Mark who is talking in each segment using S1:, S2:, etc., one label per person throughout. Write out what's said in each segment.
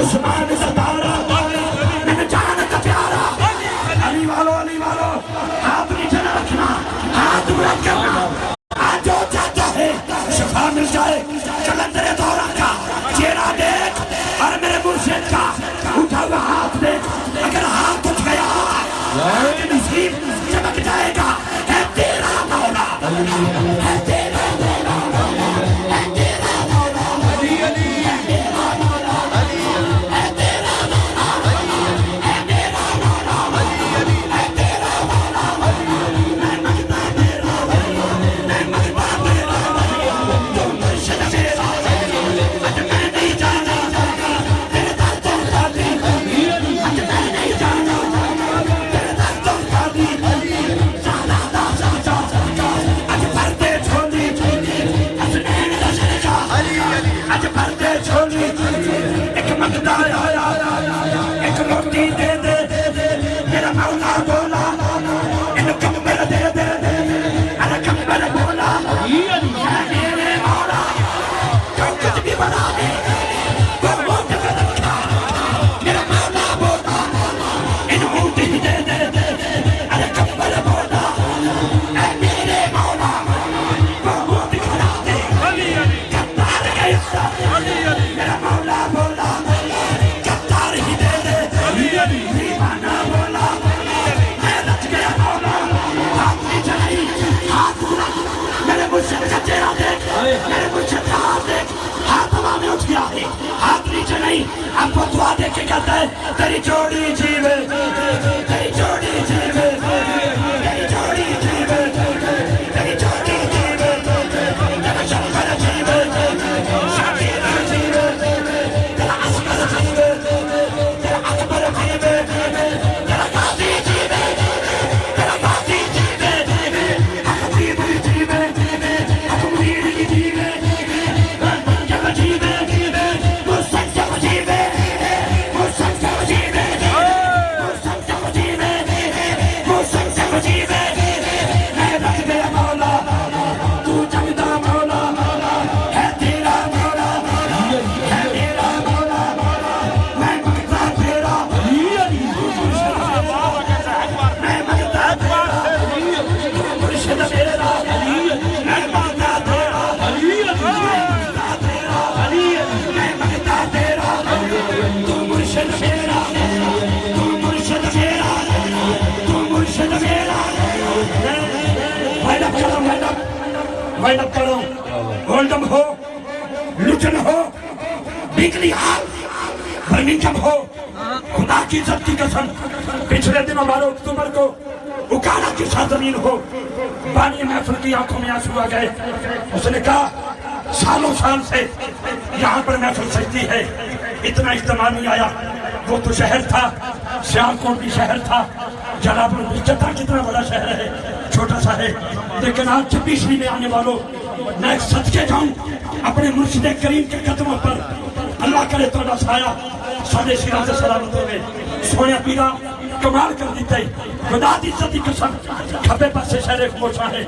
S1: عثمان ستارہ میں جان کا پیارا علی والو ہاتھ نیچے نہ رکھنا ہاتھ بلند کرنا آج جو چاہتا ہے شفا مل جائے کلندر دورہ کا چہرہ دیکھ اور میرے مرشد کا اٹھا ہوا ہاتھ دیکھ اگر ہاتھ اٹھ گیا آج نصیب چمک جائے گا ہے تیرا مولا ہے تیرا مولا ہے تیرا مولا علی علی ہے تیرا مولا علی ہے تیرا مولا ہے تیرا مولا علی علی ہے تیرا مولا علی میں مانگتا تیرا میں مانگتا تیرا تو مرشد میرا آج میں نہیں جانا تیرے در تو خالی آج میں نہیں جانا تیرے در تو خالی سالادہ ساجا آج پردے چھوڑی آج نین رشن کا آج پردے چھوڑی ایک منگتا آیا ایک روٹی دے دے میرا مولا بولا ان کمبر دے دے ارے کمبر بولا اے میرے مولا جو کچھ بھی بنا دے وہ موت کا رکھا میرا مولا بولا ان اونٹی دے دے ارے کمبر بولا اے میرے مولا وہ موت کھڑا دے کتار گیا میرا مولا بولا کتار ہی دے دے دیوانہ بولا میں رچ گیا مولا ہاتھ نیچے نہیں ہاتھ بلند میرے مرشد کا چہرہ دیکھ میرے مرشد کا ہاتھ دیکھ ہاتھ ہوا میں اٹھ گیا ہے ہاتھ نیچے نہیں اب وہ دعا دے کے کہتا ہے تیری جوڑی جیوے تیری جوڑی جیوے تیری جوڑی جیوے تیری جوڑی جیوے تیرا شکر جیوے شاکر جیوے تیرا عسکر جیوے تیرا اکبر جیوے تیرا غازی جیوے تیرا غازی جیوے حبیب جیوے حکمیر جیوے منجب جیوے مستنجب جیوے مستنجب جیوے مستنجب جیوے مستنجب جیوے میں رکھ گیا مولا تو جمدہ مولا ہے تیرا مولا ہے تیرا مولا میں مانگتا تیرا میں مانگتا تیرا تو مرشد میرا میں مانگتا تیرا میں مانگتا تیرا تو مرشد میرا تو مرشد میرا تو مرشد میرا وائنڈ اپ کرو ہولڈم ہو لوٹن ہو بیکلی حال برمنگھم ہو خدا کی عزت کی قسم پچھلے دنوں 12 اکتوبر کو اکاڑا کی سرزمین ہو بانی محفل کی آنکھوں میں آنسو آ گئے اس نے کہا سالوں سال سے یہاں پر محفل سجتی ہے اتنا اجتماع نہیں آیا وہ تو شہر تھا سیالکوٹ بھی شہر تھا جلال پور جدہ کتنا بڑا شہر ہے چھوٹا سا ہے لیکن آج 26ویں میں آنے والوں میں ایک صدقے جاؤں اپنے مرشد کریم کے قدموں پر اللہ کرے تو سایہ سادے شیرہ سے سلامت ہوئے سونے پیرا کمال کر دیتے خدا دی عزت کی قسم کھبے پر سے شہر خموشاں ہے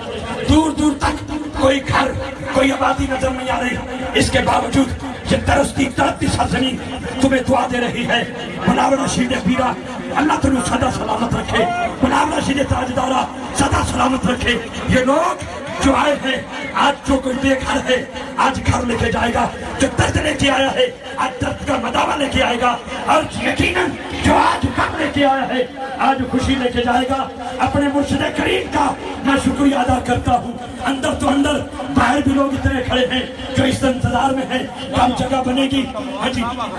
S1: دور دور تک کوئی گھر کوئی آبادی نظر نہیں آ رہی اس کے باوجود یہ ترستی تڑپتی سرزمین تمہیں دعا دے رہی ہے مناور رشید پیرا اللہ تنو صدا سلامت رکھے مناور رشید تاجدارہ صدا سلامت رکھے یہ لوگ جو آئے ہیں آج جو کوئی بے گھر ہے آج گھر لے کے جائے گا جو درد لے کے آیا ہے آج درد کا مداوع لے کے آئے گا اور یقیناً جو آج غم لے کے آیا ہے آج خوشی لے کے جائے گا اپنے مرشد کریم کا میں شکریہ ادا کرتا ہوں اندر تو اندر باہر بھی لوگ اتنے کھڑے ہیں جو اس انتظار میں ہیں کم جگہ بنے گی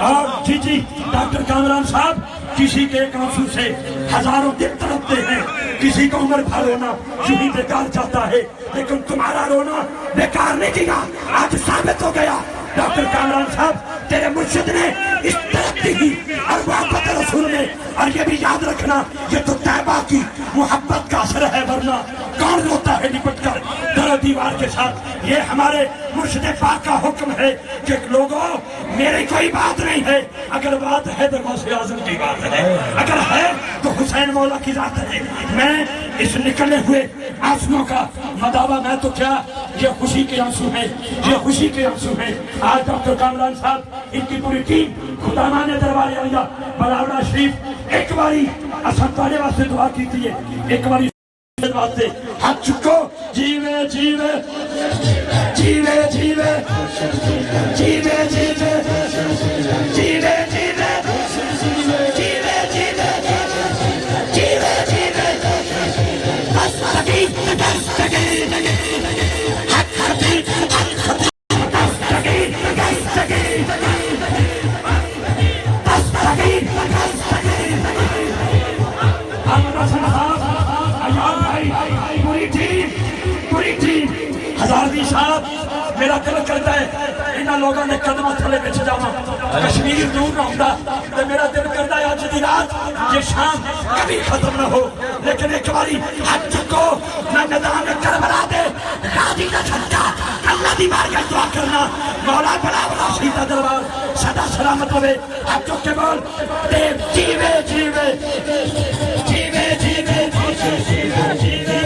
S1: اور جی ڈاکٹر کامران صاحب کسی کے ایک آنسو سے ہزاروں دل تڑپتے ہیں کسی کو عمر بھر رونا یوں ہی بیکار جاتا ہے لیکن تمہارا رونا بیکار نہیں گیا آج ثابت ہو گیا ڈاکٹر کامران صاحب تیرے مرشد نے اس ترقی کی اور محبت رسول میں اور یہ بھی یاد رکھنا یہ تو طیبہ کی محبت کا اثر ہے ورنہ کون روتا ہے لپٹ کر درد دیوار کے ساتھ، یہ ہمارے مرشد پاک کا حکم ہے کہ لوگوں میری کوئی بات نہیں ہے، اگر بات ہے تو غوث اعظم کی بات ہے، اگر ہے تو حسین مولا کی ذات ہے۔ میں اس نکلے ہوئے آنسوؤں کا مداوع میں تو کیا، یہ خوشی کے آنسو ہیں، یہ خوشی کے آنسو ہیں۔ آج ڈاکٹر کامران صاحب ان کی پوری ٹیم خدا مانے دربار عالیہ بلاوڑا شریف ایک باری اسد والے واسطے دعا کیتی ہے، ایک باری واسطے ہاتھ چکو، جیوے جیوے جیوے جیوے جیوے جیوے جیوے جیوے جیوے جیوے جیوے جیوے دستگیر دستگیر حق خطی حق خطی دستگیر دستگیر دستگیر دستگیر احمد حسن صاحب، ایان بھائی، پوری ٹیم ہزاروی صاحب، میرا دل کرتا ہے انہاں لوگوں نے قدمہ تھلے بچ جاواں، کشمیر دور نہ ہوندا تے میرا دل کرتا ہے اج دی رات یہ شام کبھی ختم نہ ہو، لیکن ایک باری ہاتھ چکو، میں میدان کربلا دے غازی دا صدقہ اللہ دی بارگاہ دعا کرنا، مولا بلاولا شہید دربار سدا سلامت ہوے، ہاتھ چک کے بول تے جیوے جیوے جیوے جیوے جیوے جیوے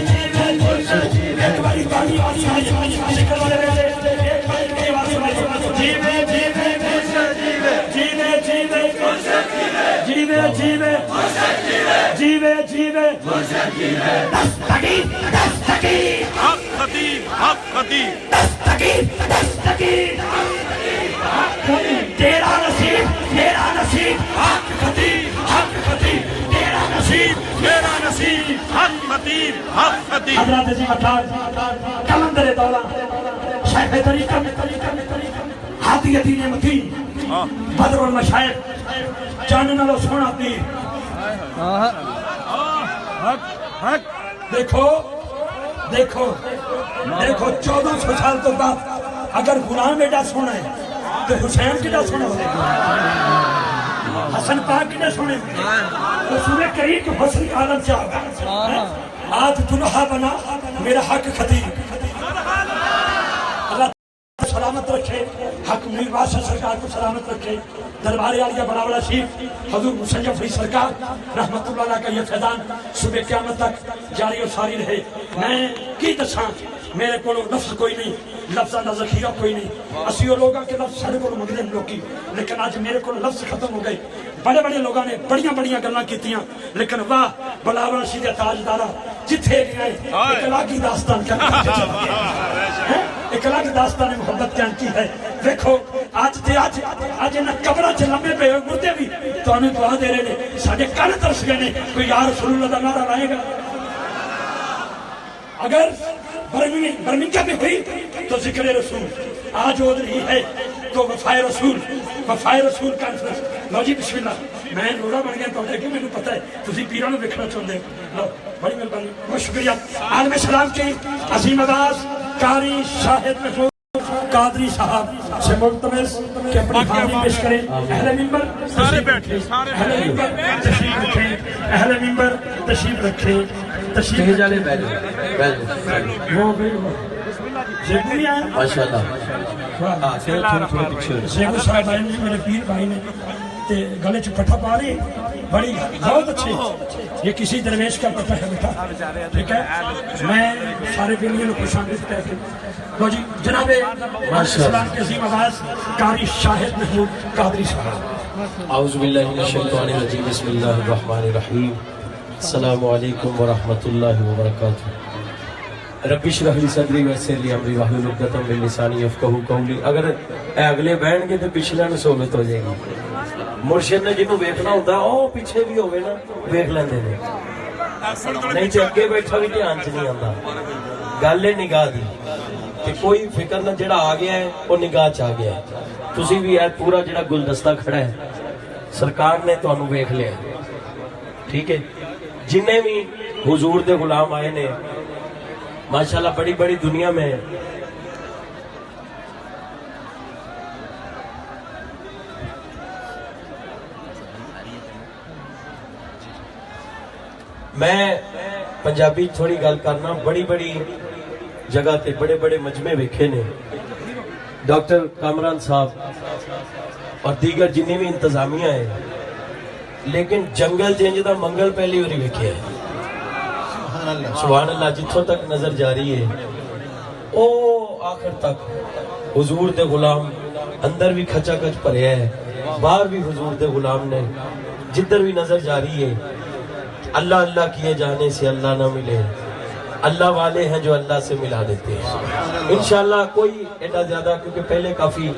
S1: ایک باری باقی آئی شکر والے بیٹے ایک باری کی آواز سنائے، جیوے جیوے جیوے جیوے جیوے جیوے جیوے جیوے دستگیر دستگیر
S2: حق خطیب حق خطیب
S1: دستگیر دستگیر تیرا نصیب میرا نصیب حق خطیب حق خطیب تیرا نصیب
S2: میرا نصیب حق خطیب حق خطیب
S1: حضرت عظیم اطہار کلندر دولہ شیخ طریقہ ہادی دین متین بدر المشائخ جاننا لو سونا پیر، دیکھو دیکھو دیکھو 1400 سال تو بعد اگر غلام ایڈا سونا ہے تو حسین کیڈا سونا ہونے حسن پاک کیڈا سونے رسول کریم کے حسن کا عالم کیا ہوگا۔ آج دلہا بنا میرا حق خطیب، اللہ سلامت رکھے، حق میر واسع سرکار کو سلامت رکھے، دربار عالیہ بلاولا شریف حضور مسنجف علی سرکار رحمت اللہ علیہ کا یہ فیضان صبح قیامت تک جاری و ساری رہے۔ میں کی دساں میرے کو لفظ کوئی نہیں، لفظاں دا ذخیرہ کوئی نہیں، اسیوں لوگاں کے لفظ سارے کو مگدے لوکی، لیکن آج میرے کو لفظ ختم ہو گئے۔ بڑے بڑے لوگاں نے بڑیاں بڑیاں گلاں کیتیاں، لیکن واہ بلاولا شریف تاجدارا جتھے گئے ایک الگ داستان کیا ایک الگ داستان محبت کیا کی ہے۔ دیکھو آج تے آج انہاں قبراں چ لمبے پے ہوئے مردے بھی تانوں دعا دے رہے نے، ساڈے کن ترس گئے نے، کوئی یا رسول اللہ دا نعرہ لائے گا۔ اگر برمنگھم میں ہوئی تو ذکر رسول، آج ہو رہی ہے تو وفائے رسول کانفرنس۔ لو جی بسم اللہ، میں روڑا بن گیا تو کہ میں نے پتہ ہے تسی پیراں نوں ویکھنا چاہندے ہو، لو بڑی مہربانی، بہت شکریہ۔ عالم سلام کی عظیم آواز قاری شاہد محمود قادری صاحب سے ملتمس کہ اپنی حاضری پیش کریں۔ اہل منبر
S2: سارے بیٹھے سارے
S1: اہل ممبر تشریف رکھیں، اہل ممبر تشریف رکھیں، تشریف
S3: جالے بیٹھو
S1: وہ زیبو بھی آئے
S3: ماشاءاللہ۔
S1: زیبو صاحب آئے میرے پیر بھائی نے تے گلے چ پٹھا پا رہے، بڑی بہت اچھے، یہ کسی درویش کا پٹھا ہے بیٹا، ٹھیک ہے۔ میں سارے بیلیوں کو خوش آمدید کہتے ہیں۔ لو جی جناب اسلام کے عظیم آواز قاری شاہد محمود قادری صاحب۔
S3: اعوذ باللہ من الشیطان الرجیم، بسم اللہ الرحمن الرحیم، السلام علیکم ورحمۃ اللہ وبرکاتہ۔ رب اشرح لی صدری ویسر لی امری واحلل عقدۃ من لسانی یفقہوا قولی۔ اگر اے اگلے بہن گے تو پچھلے نوں سہولت ہو جائے گی۔ مرشد نے جنوں ویکھنا ہوندا او پیچھے بھی ہوے نا ویکھ لیندے نے، نہیں تے اگے بیٹھا بھی دھیان چ نہیں آندا۔ گل ہے نگاہ دی کہ کوئی فکر نہ، جڑا آ گیا ہے وہ نگاہ چ آ گیا ہے۔ تسی بھی اے پورا جڑا گلدستہ کھڑا ہے سرکار نے تانوں ویکھ لیا، ٹھیک ہے۔ جنہیں بھی حضور دے غلام آئے نے ماشاءاللہ بڑی بڑی دنیا میں میں پنجابی تھوڑی گل کرنا، بڑی بڑی جگہ تے بڑے بڑے مجمع ویکھے نے، ڈاکٹر کامران صاحب اور دیگر جنہیں بھی انتظامیہ ہیں، لیکن جنگل جنج دا منگل پہلی ہوری ویکھے ہے۔ سبحان اللہ، جتھوں تک نظر جاری ہے او آخر تک حضور دے غلام اندر بھی کھچا کچ پڑھیا ہے، باہر بھی حضور دے غلام نے، جدھر بھی نظر جاری ہے اللہ اللہ کیے جانے سے اللہ نہ ملے، اللہ والے ہیں جو اللہ سے ملا دیتے ہیں۔ انشاءاللہ کوئی ایڈا زیادہ، کیونکہ پہلے کافی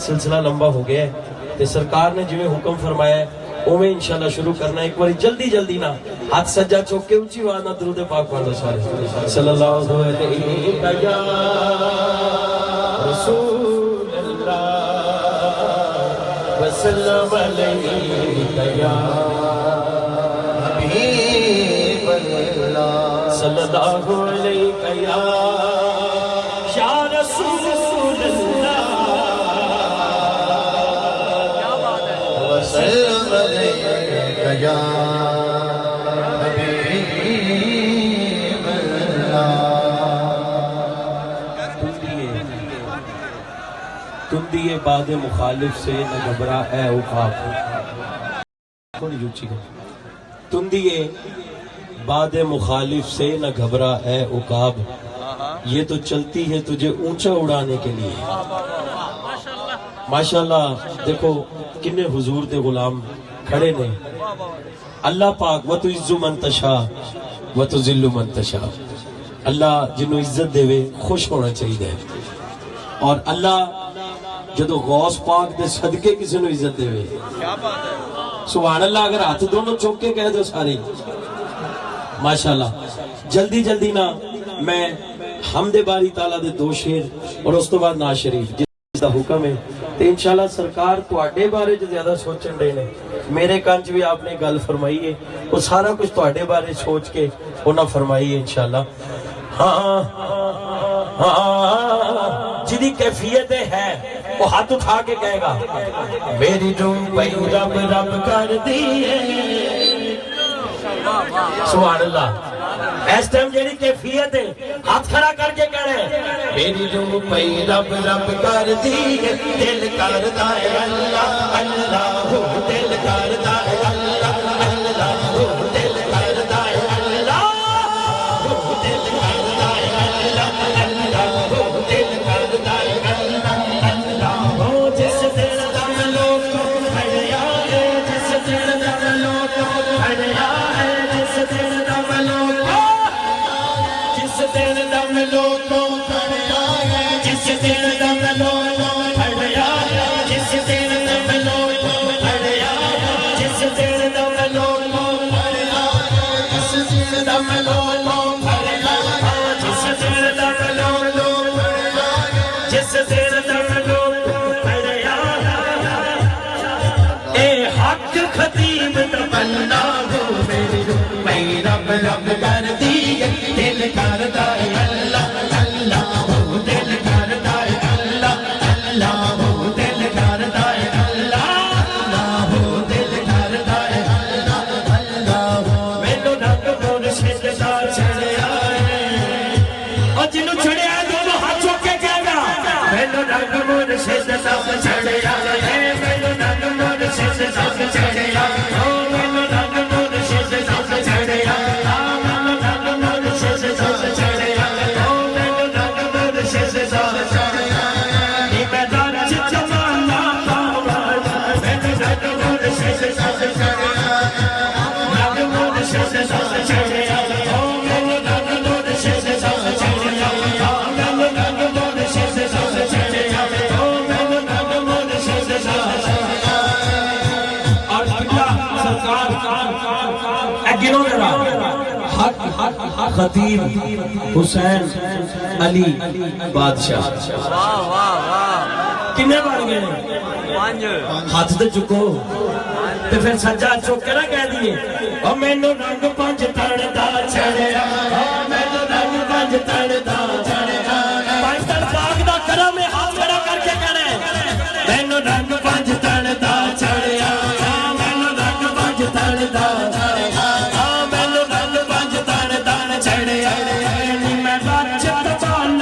S3: سلسلہ لمبا ہو گیا ہے، تو سرکار نے جو حکم فرمایا ہے اوہ انشاءاللہ شروع کرنا ہے۔ ایک باری جلدی جلدی نہ ہاتھ سجا چوک کے اونچی آواز نہ درود پاک پڑھو سارے، صلی اللہ علیہ وسلم یا رسول اللہ وسلم علیہ یا حبیب اللہ صلی اللہ علیہ یا رسول اللہ وسلم علیہ یا حبیب اللہ۔ تم دیے باد مخالف سے نہ گھبرا اے عقاب، تم دیے باد مخالف سے نہ گھبرا اے عقاب، یہ تو چلتی ہے تجھے اونچا اڑانے کے لیے۔ ماشاءاللہ دیکھو کنے حضور دے غلام کھڑے نے، اللہ پاک وَتُعِزُّ مَن تَشَاءُ وَتُذِلُّ مَن تَشَاءُ، اللہ جنہوں عزت دے وے خوش ہونا چاہیے، اور اللہ جدو غوث پاک دے صدقے کسی نو عزت دے وے، سبحان اللہ، اگر ہاتھ دونوں چوک کے کہہ دو سارے ماشاءاللہ۔ جلدی جلدی نہ میں حمد باری تعالیٰ دے دو شیر اور اس تو بعد ناز شریف جس دا حکم ہے، تو انشاءاللہ سرکار تواڈے بارے جو زیادہ سوچن رہے نے، میرے کانچ بھی آپ نے گل فرمائی ہے، وہ سارا کچھ تواڈے بارے سوچ کے انہاں فرمائی ہے انشاءاللہ۔ ہاں جدی کیفیت ہے وہ ہاتھ اٹھا کے کہے گا میری روح پہ رب رب کر دیئے، سبحان اللہ۔ اس ٹائم جیڑی کیفیت ہے ہاتھ کھڑا کر کے کہہ رہے ہیں میری روح پہ رب رب کر دیئے، دل کرتا ہے اللہ اللہ ہو، دل کرتا ہے اللہ اللہ ہو، دل کرتا ہے اللہ ہو، دل کرتا ہے اللہ اللہ ہو، دل کرتا ہے اللہ اللہ ہو، جس دل دم لوگ کو بھریا ہے، جس دل دم لوگ کو بھریا ہے، جس دل دم لوگ کو، جس دل دم لوگ کو بھریا ہے، جس دل دم لوگ کو بھریا ہے، جس دل دم لوگ کو بھریا ہے، جس دل دم لوگ کو بھریا ہے، جس دل دم لوگ کو بھریا ہے، جس دل دم لوگ کو بھریا ہے، جس دل دم لوگ کو بھریا ہے، اے حق خطیب تمنا ہو میری روح میں رب رب کر دیئے، دل کرتا ہے اللہ اللہ ہو، دل کرتا ہے اللہ اللہ ہو، دل کرتا ہے اللہ اللہ ہو، دل کرتا ہے اللہ اللہ ہو۔ مینوں رب مرشد دا چڑھیا ہے، اور جنوں چڑھیا ہے دونوں ہاتھ چوک کے کہے گا مینوں رب مرشد دا چڑھیا ہے، مینوں رب مرشد دا چڑھیا ہے، مینوں رب مرشد دا چڑھیا ہے، مینوں رب مرشد دا چڑھیا ہے، مینوں رب مرشد دا چڑھیا ہے، نی میں رچ جمانا پاواں، مینوں رب مرشد دا چڑھیا ہے، رب مرشد دا چڑھیا ہے، مینوں رب مرشد دا چڑھیا ہے، مینوں رب مرشد دا چڑھیا ہے، مینوں رب مرشد دا چڑھیا ہے۔ اور سرکار گنو ذرا حق خطیب حسین علی بادشاہ کنے بن گئے؟ ہاتھ تے چکو تے پھر سجا چک کے نہ کہہ دیے او مینوں رنگ پنج تن دا چڑھیا، مینوں رنگ پنج تن دا چڑھیا، پنج تن پاک دا کرم ہے، ہاتھ کھڑا کر کے کہنا ہے مینوں رنگ پنج تن دا چڑھیا، مینوں رنگ پنج تن دا چڑھیا، مینوں رنگ پنج تن دا چڑھیا، میں بچ تبانا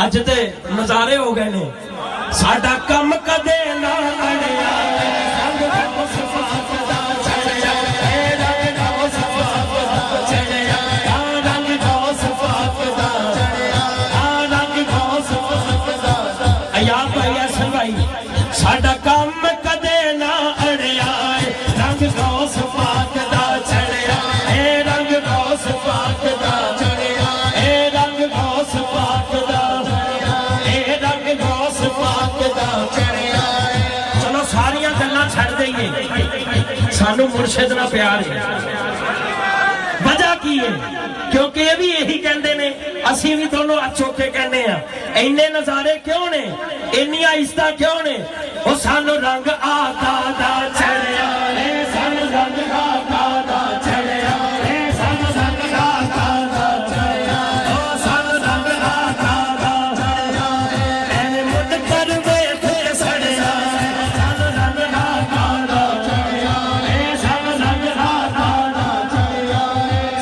S3: اج تے نظارے ہو گئے نے ساڈا کم کدے نہ اڑیا رنگ غوث پاک دا چڑھیا اے رنگ غوث پاک دا چڑھیا رنگ غوث پاک دا چڑھیا رنگ غوث پاک دا یا بھائی اصل بھائی ساڈا کم کدے نہ اڑیا رنگ غوث پاک دا چڑھیا اے رنگ غوث پاک دا چڑھیا اے رنگ غوث پاک دا اے رنگ غوث پاک دا چڑھیا چلو ساریاں گلاں چھڑ دئیے سانو مرشد نہ پیار ہے وجہ کی ہے کیونکہ یہ بھی یہی کہندے نے اسی بھی دونوں اچوکے کہنے ہیں اینے نظارے کیوں نے انیاں عزتاں کیوں نے وہ سانو رنگ آقا دا چڑھیا اے سانو رنگ آقا دا چڑھیا اے سانو رنگ آقا دا چڑھیا او سانو رنگ آقا دا چڑھیا اے مٹ کر ویکھ کے سڑیا سانو رنگ آقا دا چڑھیا اے سانو رنگ آقا دا چڑھیا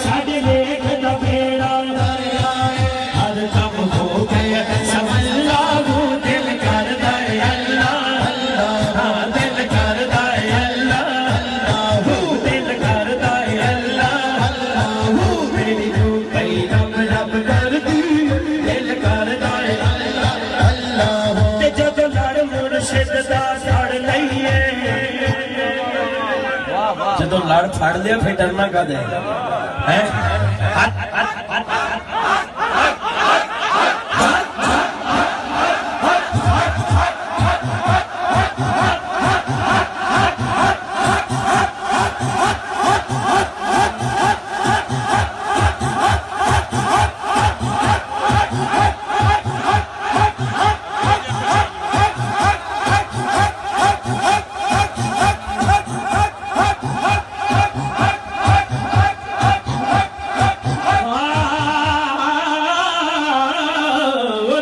S3: ساڈے ویکھ دا بیڑا دریا ہر کم ہو گیا سمجھ لاگو دل کردا اے اللہ دل کردا اے اللہ دل کردا اے اللہ میری روح پئی رب رب کردی دل کردا اے اللہ تے جدوں لڑ مرشد دا پھڑ لئیے جدوں لڑ پھڑ لیا پھر ڈرنا کدے ہیں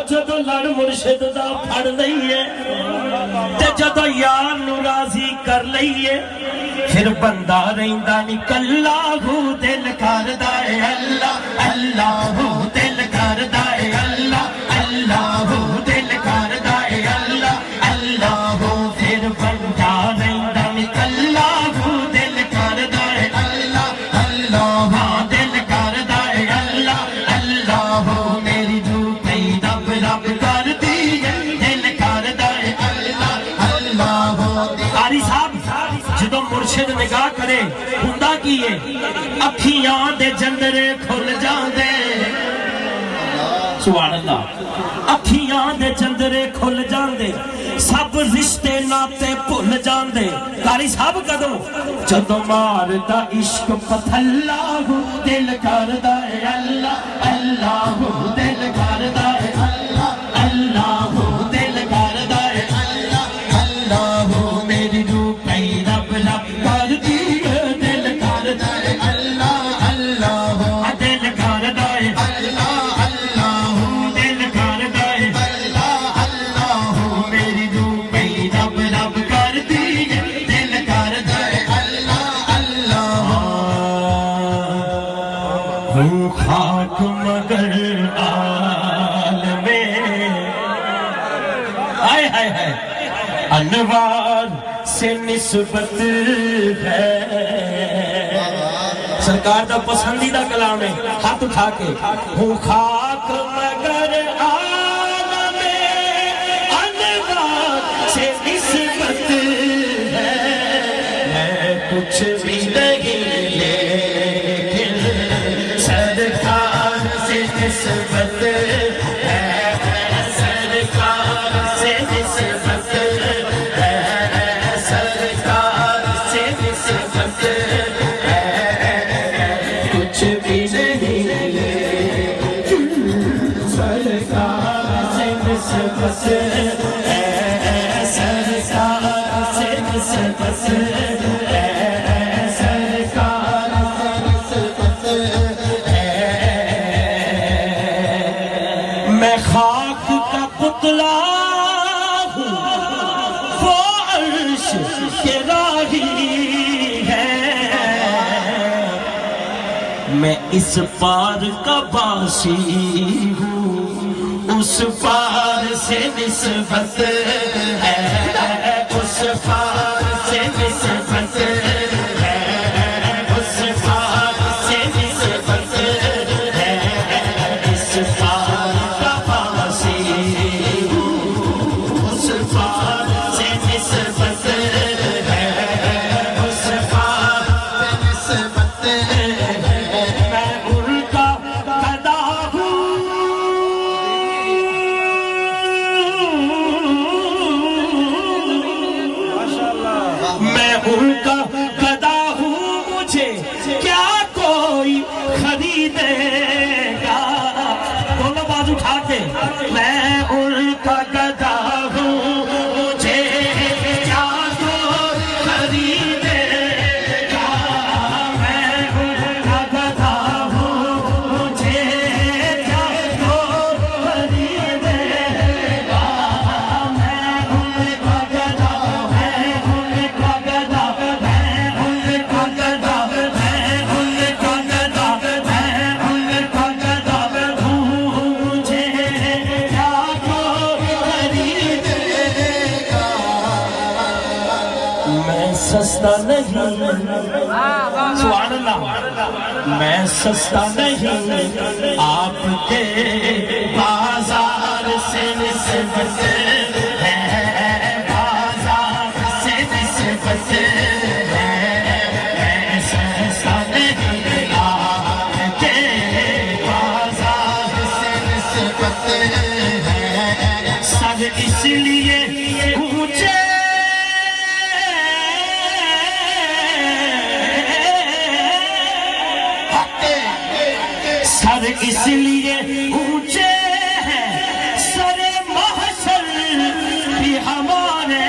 S3: جدو لڑ مرشد دا پھڑ لئیے تے جدو یار نو راضی کر لئیے پھر بندہ رہندا نکلا ہو دل کردا اے اللہ اللہ ہو دل کردا اے اللہ اللہ ہو دل کردا اے اللہ اللہ ہو پھر بندہ رہندا نکلا ہو دل کردا اے اللہ اللہ ہو دل کردا اے اللہ اللہ ہو میری روح پئی رب رب کردی دل کردا اے اللہ اللہ ہو قاری صاحب جدو مرشد نگاہ کرے ہوندا کی ہے اکھیاں دے جندرے کھل جاندے سبحان اللہ اکھیاں دے جندرے کھل جاندے سب رشتے ناتے بھل جاندے قاری صاحب کدوں جدو ماردا عشق پتھلا ہو دل کردا اے اللہ اللہ ہو دل کردا اے اللہ اللہ ہو دل کردا اے اللہ اللہ ہو میری روح پئی رب رب کردی دل کردا اے اللہ اللہ ہو دل کردا اے اللہ اللہ ہو دل کردا اے اللہ اللہ ہو میری روح پئی رب رب کردی دل کردا اے اللہ اللہ ہوں خاک مگر عالمِ ہائے ہائے ہائے انوار سے نسبت ہے سرکار دا پسندیدہ کلام ہے ہاتھ اٹھا کے ہوں خاک مگر عالم انوار سے نسبت ہے میں کچھ بھی نہیں لیکن سرکار سے نسبت ہے سرکار سے نسبت ہے سرکار سے نسبت ہے کچھ بھی نہیں لیکن سرکار سے نسبت ہے سرکار سے نسبت ہے سرکار سے نسبت میں خاک کا پتلا ہوں وہ عرش کے راہی ہے میں اس پار کا باسی ہوں
S1: اس پار سے نسبت ہے، اس پار سے نسبت ہے، اس پار سے نسبت ہے، اس پار کا پاسی، اس پار سے نسبت ہے، اس پار سے نسبت ہے۔ میں ان کا گدا ہوں، میں ان کا گدا ہوں، مجھے کیا کوئی خریدے گا؟ دونوں بازو اٹھا کے، میں ان کا گدا ہوں، مجھے کیا کوئی خریدے گا؟ میں ان کا گدا ہوں، مجھے کیا کوئی خریدے گا؟ میں ان کا گدا، میں ان کا گدا، میں ان کا گدا، میں ان کا گدا، میں ان کا گدا ہوں، مجھے کیا کوئی خریدے گا؟ میں سستا نہیں، سبحان اللہ، میں سستا نہیں، آپ کے بازار سے نسبت ہے، بازار سے نسبت ہے، میں سستا نہیں، آپ کے بازار سے نسبت ہے، سر اس لیے اونچے سر اس لیے اونچے ہیں، سر محشر بھی ہمارے،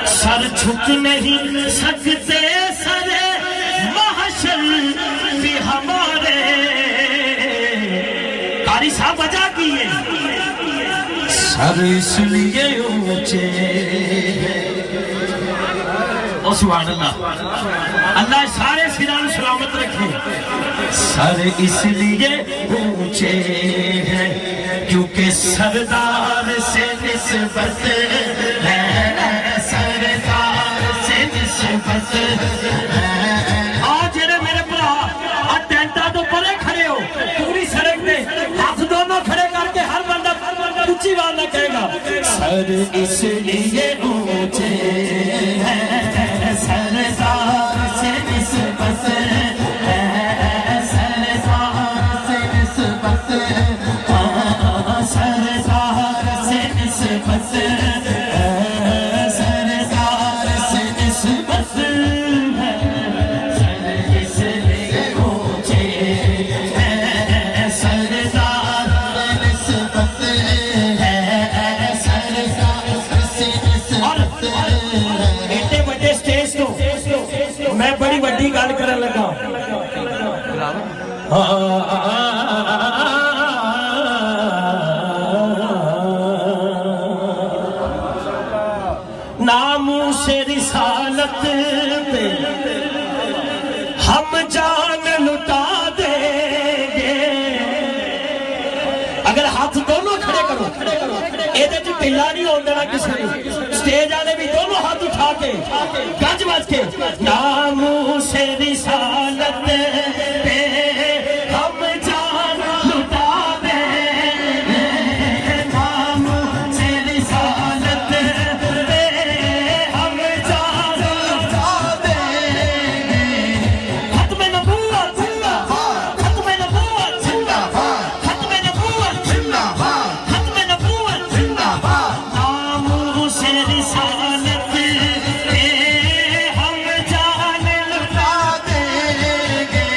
S1: سر جھک نہیں سکتے، سر محشر بھی ہمارے۔ قاری صاحب بجا کیے، سر اس لیے اونچے، او سبحان اللہ، اللہ سارے سران سلامت رکھے۔ سر اس لیے اونچے ہیں کیونکہ سردار سے نسبت ہے، سردار سے نسبت ہے۔ آج جڑے میرے برا ٹینٹا تو پرے کھڑے ہو، پوری سڑک پہ ہاتھ دونوں کھڑے کر کے ہر بندہ اونچی بات نہ کہے گا، سر اس لیے اونچے ہیں، سردار سے نسبت ہے، سردار سے نسبت ہے، سردار سے نسبت ہے، سردار سے نسبت ہے، سر اس لیے اونچے ہیں، سردار سے نسبت ہے، سردار سے نسبت ہے۔ ایڈے بڑے سٹیج تو میں بڑی بڑی گل کرن لگا، ناموس رسالت پہ ہم جان لٹا دیں گے۔ اگر ہاتھ دونوں کھڑے کرو، یہ ٹھلا نہیں ہوتا نا کسی نے، سٹیج والے بھی دونوں ہاتھ اٹھا کے گج بج کے، ناموس رسالت پہ ہم جان لٹا دیں گے، ناموس رسالت پہ ہم جان لٹا دیں گے۔ ختم نبوت زندہ باد، ختم نبوت زندہ باد، ختم نبوت زندہ باد، ختم نبوت زندہ باد۔ ناموس رسالت پہ ہم جان لٹا دیں گے،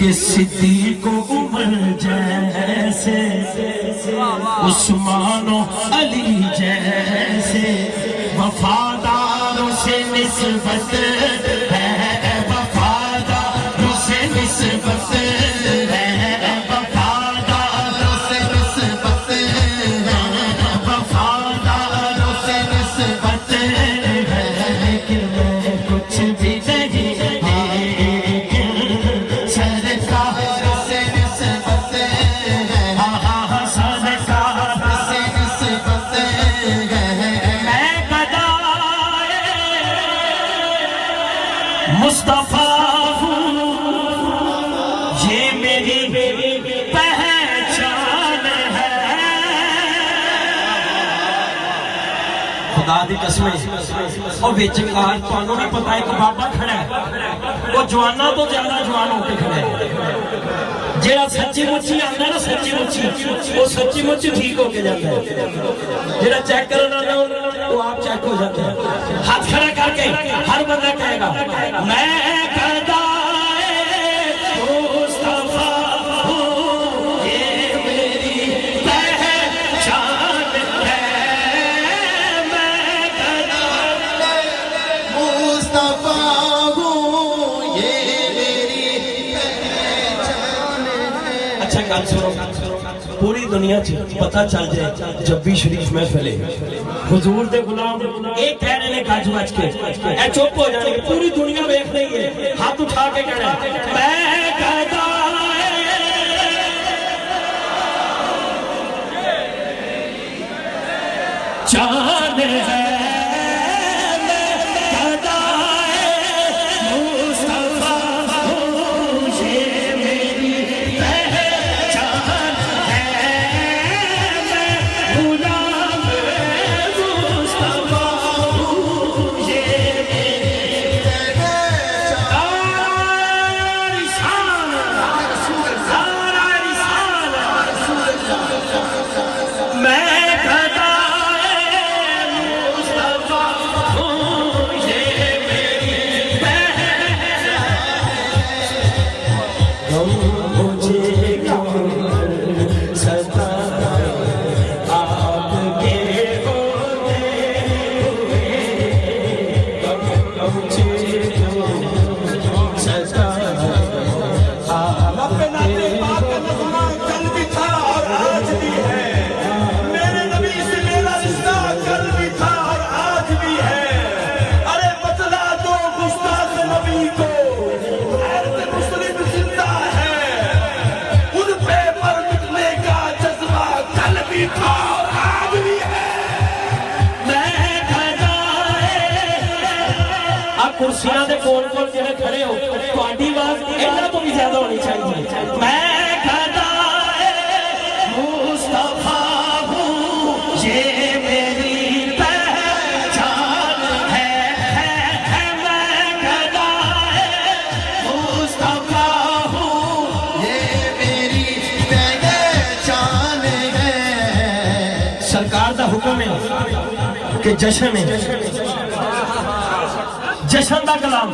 S3: کہ صدیق و عمر جیسے عثمان و علی جیسے وفاداروں سے نسبت ہے، وفاداروں سے نسبت ہے، وفاداروں سے نسبت ہے، وفاداروں سے نسبت ہے، لیکن میں کچھ بھی نہیں، مصطفیٰ ہوں، یہ میری پہچان ہے۔ خدا دی قسم اور وچکار تانوں نہیں پتا ایک بابا کھڑا ہے، وہ جواناں تو زیادہ جوان ہو کے کھڑا ہے، جہاں سچی مچی آتا ہے نا، سچی مچی وہ سچی مچی ٹھیک ہو کے جاتا ہے، جہاں چیک کرنا آتا ہے وہ آپ چیک ہو جاتے ہیں۔ ہاتھ کھڑا کر کے ہر بندہ کہے گا میں گدائے مصطفیٰ ہوں، یہ میری پہچان ہے، میں گدائے
S4: مصطفیٰ ہوں، یہ میری پہچان ہے۔
S3: اچھا گل سنو، پوری دنیا پتہ چل جائے جب بھی شریف محفل ہے حضور دے غلام ایک کہہ رہے ہیں گج بج کے اے چپ ہو جانے، پوری دنیا دیکھ رہی ہے، ہاتھ اٹھا کے کہنا ہے میں گدائے جان ہے، کرسیاں دے کول کول جڑے کھڑے ہو تہاڈی آواز انہاں تو بھی زیادہ ہونی چاہیے۔ میں گدائے مصطفیٰ ہوں، یہ میری پہچان ہے، میں گدائے مصطفیٰ ہوں،
S4: یہ میری پہچان ہے۔
S3: سرکار دا حکم ہے کہ جشن ہے، جشن دا کلام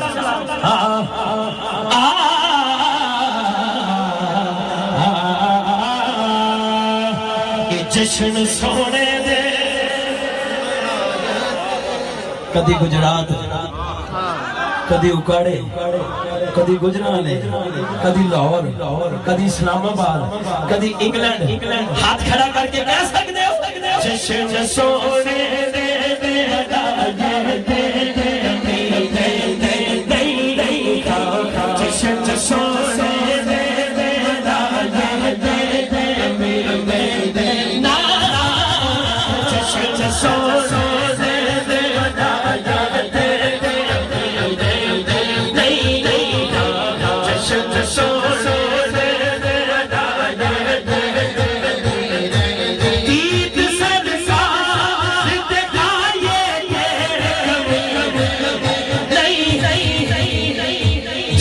S3: جشن سونے دے، کدی گجرات، کدی اکاڑے، کدی گجرالے، کدی لاہور، کدی اسلام آباد، کدی انگلینڈ، ہاتھ کھڑا کر کے کہہ سکتے ہو جشن سونے دے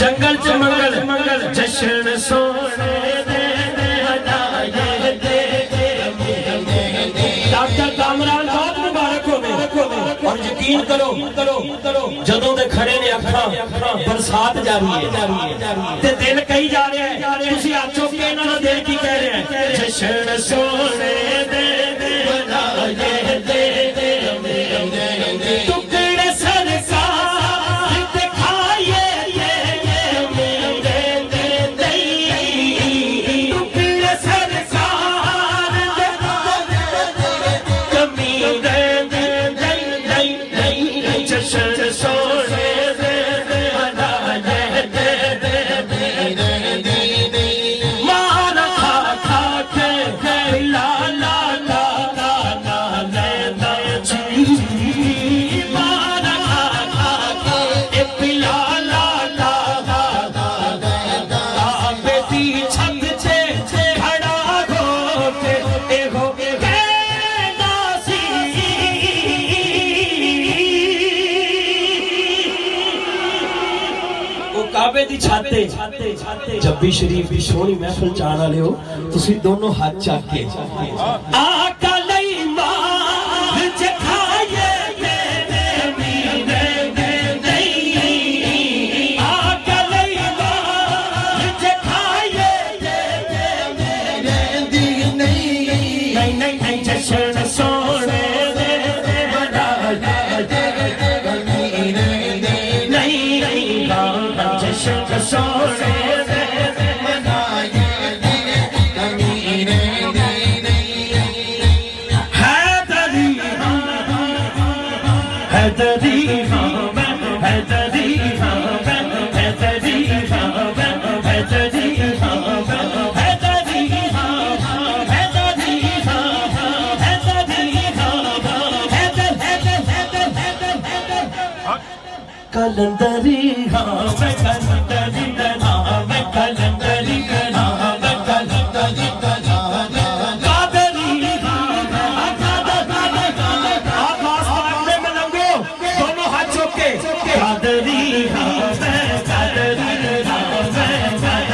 S3: جنگل چ منگل جشن سونے ڈاکٹر کامران بہت مبارک ہو اور یقین کرو جدوں دے کھڑے نے اکھاں برسات جاری ہے تے دل کہی جا رہا ہے تسی ہاتھ چوک کے انہاں دا دل کی کہہ رہے ہیں جشن سونے دے بنائے دے ٹکڑے سرکار دکھائے ٹکڑے سرکار کمی جشن سونے جب بھی شریف کی سونی محفل چاہنا لے ہو تسی دونوں ہاتھ چاک کے آقا لئی ماں جکھائے آقا لئی ماں جکھائے نہیں جشن سونے کلندری ہاں میں کلندری ہاں میں کلندری ہاں میں کلندری قادری ہاں آپ آسمان میں ملنگو دونوں ہاتھ چوک کے قادری ہاں میں قادری ہاں میں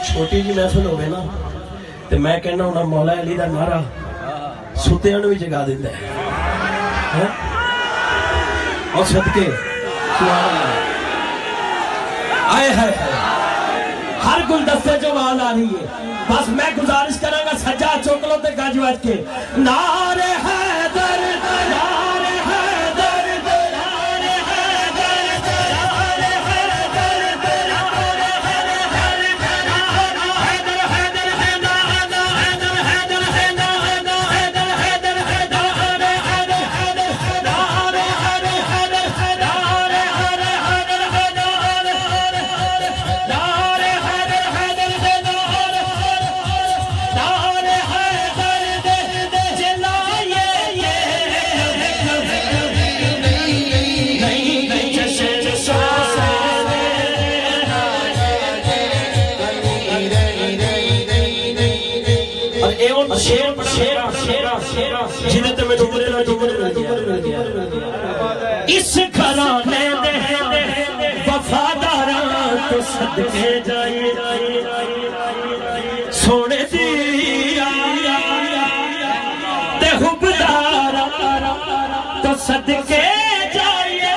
S3: چھوٹی جی محفل ہوئے نا تو میں کہنا ہونا مولا علی دا نعرہ ستیاں نو بھی جگا دیتا ہے اور صدقے آئے ہر گلدستے جو وال آ رہی ہے بس میں گزارش کروں گا سجا چوکلوں تے گج وج کے نعرے حیدر نعرے حیدر نعرے حیدر نعرے جنت میں اس گھرانے دے وفاداراں تو صدقے جائے سونے دی تے حبداراں تو صدقے جائے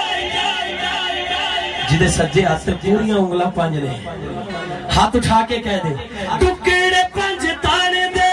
S3: جدے سجے ہاتھ سے پوریاں انگلاں پانچ نے ہاتھ اٹھا کے کہہ دے ٹکڑے پنج تانے دے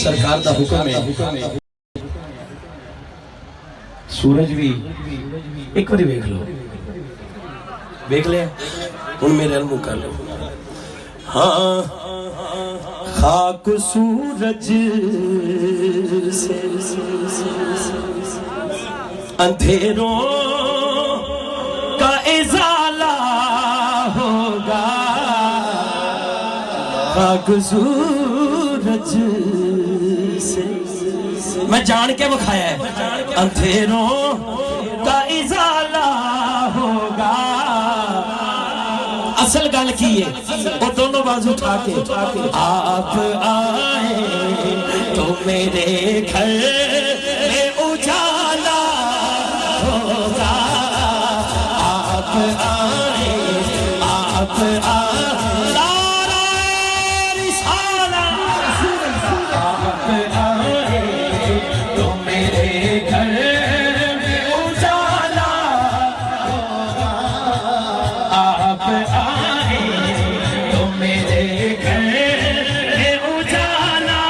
S3: سرکار دا حکم ہے سورج بھی ایک باری ویکھ لو ویکھ لیا ہن میرے علم کر لو ہاں خاک سورج سے اندھیروں کا ازالہ ہوگا، خاک سورج سے میں جان کے بکھایا ہے، اندھیروں کا ازالہ ہوگا۔ اصل گل کی ہے وہ دونوں بازو اٹھا کے آپ آئے تو میرے گھر میں اجالا ہوگا، آپ آئے آپ سارا رسالہ آپ آئے تو میرے گھر میں اجالا ہوگا، آپ آئے تو میرے گھر میں اجالا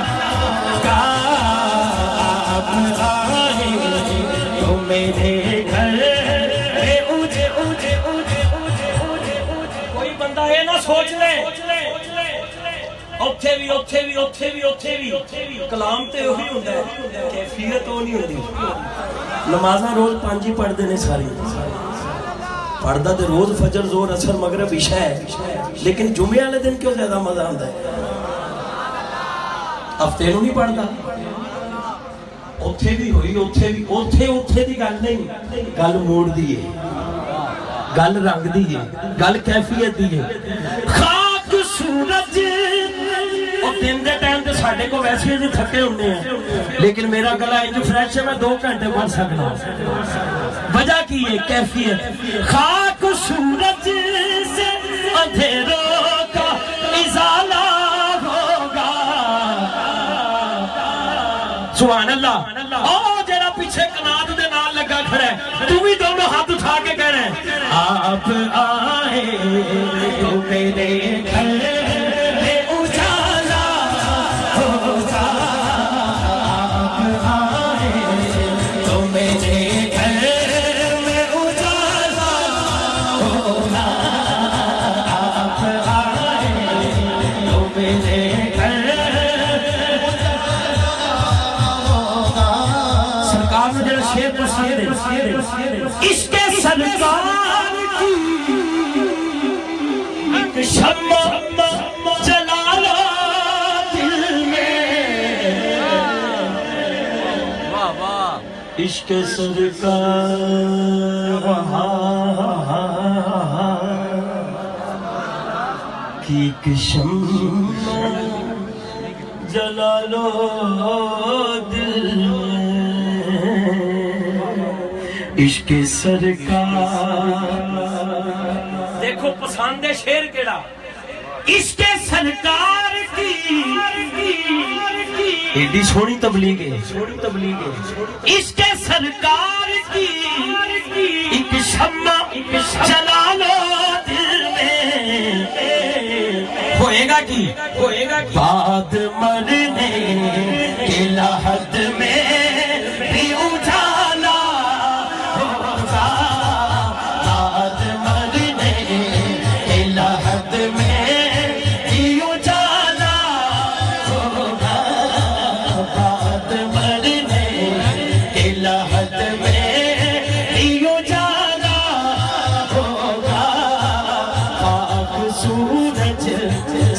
S3: ہوگا، آپ آئے تو میرے گھر میں کوئی بندہ یہ نہ سوچ لے اوتھے بھی کلام تے وہی ہوندا ہے، کیفیت وہ نہیں ہوندی۔ نمازاں روز 5 ہی پڑھدے نے ساری، پڑھدا تے روز فجر زور اثر مغرب عشاء ہے، لیکن جمعے والے دن کیوں زیادہ مزہ آندا ہے؟ ہفتے نوں نہیں پڑھدا، اوتھے بھی ہوئی اوتھے دی گل نہیں، گل موڑ دی ہے، گل رنگ دی ہے، گل کیفیت دی ہے۔ خاک سورج اور دن دے ٹائم تے ساڈے کو ویسے ہی تھکے ہوندے ہیں، لیکن میرا گلا انج فریش ہے میں 2 گھنٹے پڑھ سکنا۔ وجہ کی ہے کیفیت۔ خاک سورج سے اندھیروں کا ازالہ ہوگا، سبحان اللہ۔ او جڑا پیچھے کنات دے نال لگا کھڑا ہے، تو بھی دونوں ہاتھ اٹھا کے کہہ رہے ہیں آپ آئے تو میرے گھر میں اجالا ہوگا، آپ آئے تو میرے گھر میں اجالا ہوگا، آپ آئے تو میرے گھر سرکار نے جڑا شعر پسند ہے، عشق سرکار کی ایک شمع جلا لو دل میں، عشق سرکار کی ایک شمع جلا لو دل میں، عشق سرکار۔ دیکھو پسند ہے شعر کیڑا، عشق سرکار کی ایڈی سونی تبلیغ ہے، عشق سرکار کی ایک شمع جلا لو دل میں، ہوئے گا کی بعد مرنے کے لحد میں بھی اجالا ہوگا، بعد مرنے کے لحد میں بھی اجالا ہوگا، بعد مرنے کے لحد میں بھی اجالا ہوگا، خاک سورج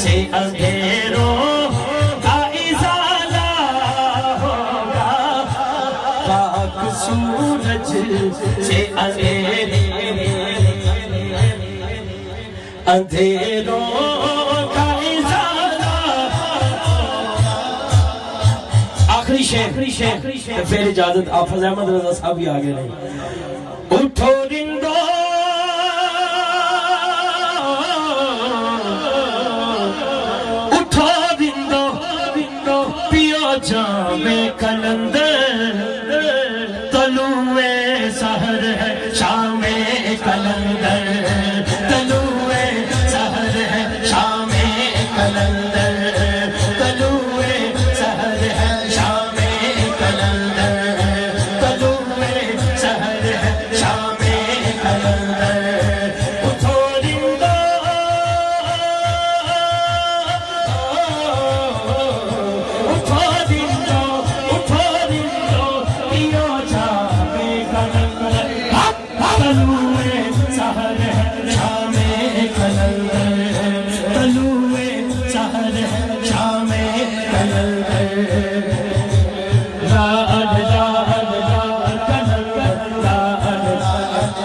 S3: سے اندھیروں کا ازالہ ہوگا، خاک سورج سے اندھیروں کا ازالہ۔ آخری شعر پھر اجازت، حافظ احمد رضا صاحب بھی آگے نہیں۔ اٹھو رندو جام کلندر، طلوع سحر ہے شام کلندر، طلوع سحر ہے شام کلندر، طلوع سحر ہے شام کلندر، طلوع سحر ہے شام کلندر۔ اٹھو رندو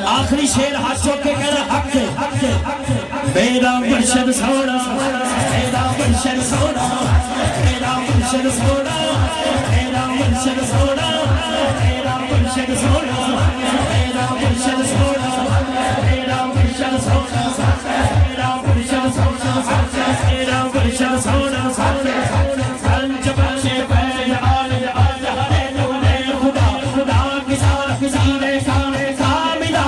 S1: آخری شیر ہاتھ چوک کے کہنا حق ہے میرا مرشد سونا میرا مرشد سونا میرا مرشد سونا میرا مرشد سونا میرا مرشد سونا میرا مرشد سونا میرا مرشد سونا میرا مرشد سونا میرا مرشد سونا سنج بخشے پیر آل آل نور خدا خدا کسان کسانے کامے کاملا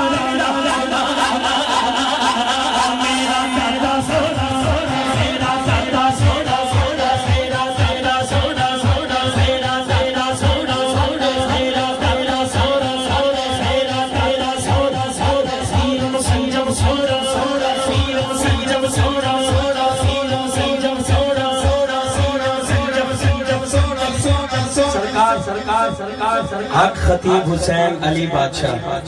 S3: حق خطیب حسین علی بادشاہ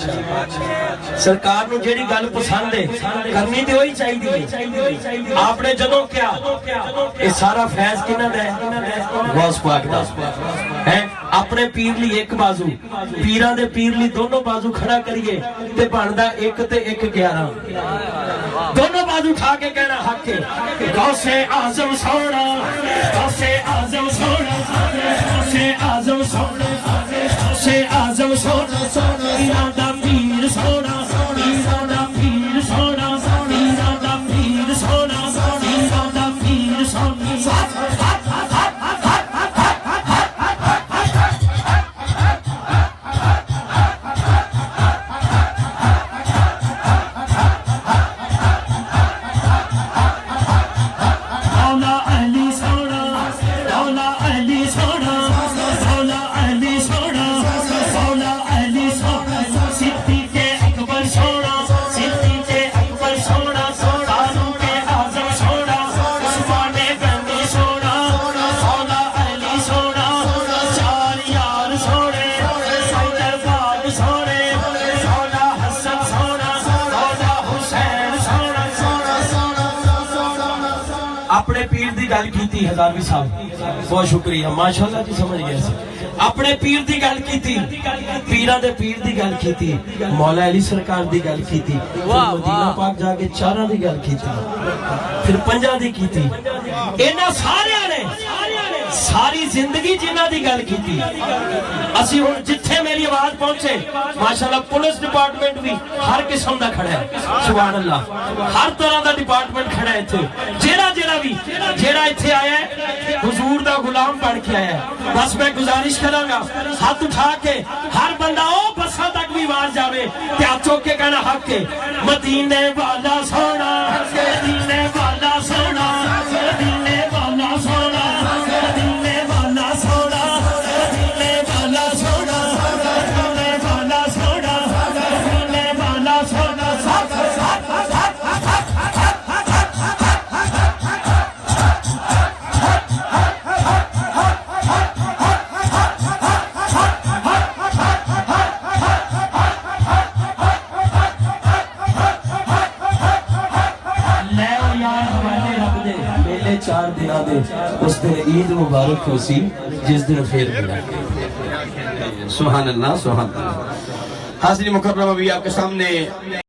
S3: سرکار نو جیڑی گل پسند ہے کرنی تے وہی چاہیے آپ نے جدوں کیا یہ سارا فیض کنہ دا ہے غوث پاک دا ہے اپنے پیر لی ایک بازو پیران دے پیر لی دونوں بازو کھڑا کریے تے بندا ایک تے ایک 11 دونوں بازو اٹھا کے کہنا حق ہے غوث اعظم سونا غوث اعظم سونا غوث اعظم سونا غوث اعظم سونا ایران دا پیر سونا ایران دا پیر سونا ایران دا پیر سونا ایران دا پیر سونا اپنے پیر دی گل کیتی ہزاروی صاحب بہت شکریہ ماشاءاللہ جی سمجھ گیا سی اپنے پیر دی گل کیتی پیران دے پیر دی گل کیتی مولا علی سرکار دی گل کیتی مدینہ پاک جا کے چارہ دی گل کیتی پھر پنجہ دی کیتی اینا سارے آنے ساری زندگی جنہ دی گل کیتی اسی ہن جتھے میری آواز پہنچے ماشاءاللہ پولیس ڈپارٹمنٹ بھی ہر قسم دا کھڑا ہے سبحان اللہ ہر طرح دا ڈپارٹمنٹ کھڑا ہے جیڑا بھی جیڑا ایتھے آیا ہے حضور دا غلام بن کے آیا ہے بس میں گزارش کراں گا ہاتھ اٹھا کے ہر بندہ او بساں تک بھی آواز جاوے تے ہاتھ چوک کے کہنا حق ہے مدینے والا سونا مدینے والا سونا مدینے والا سونا چار دنہ دے اس دن عید مبارک ہو سی جس دن پھر ملا
S5: سبحان اللہ سبحان اللہ حاضرین مکرم ابھی آپ کے سامنے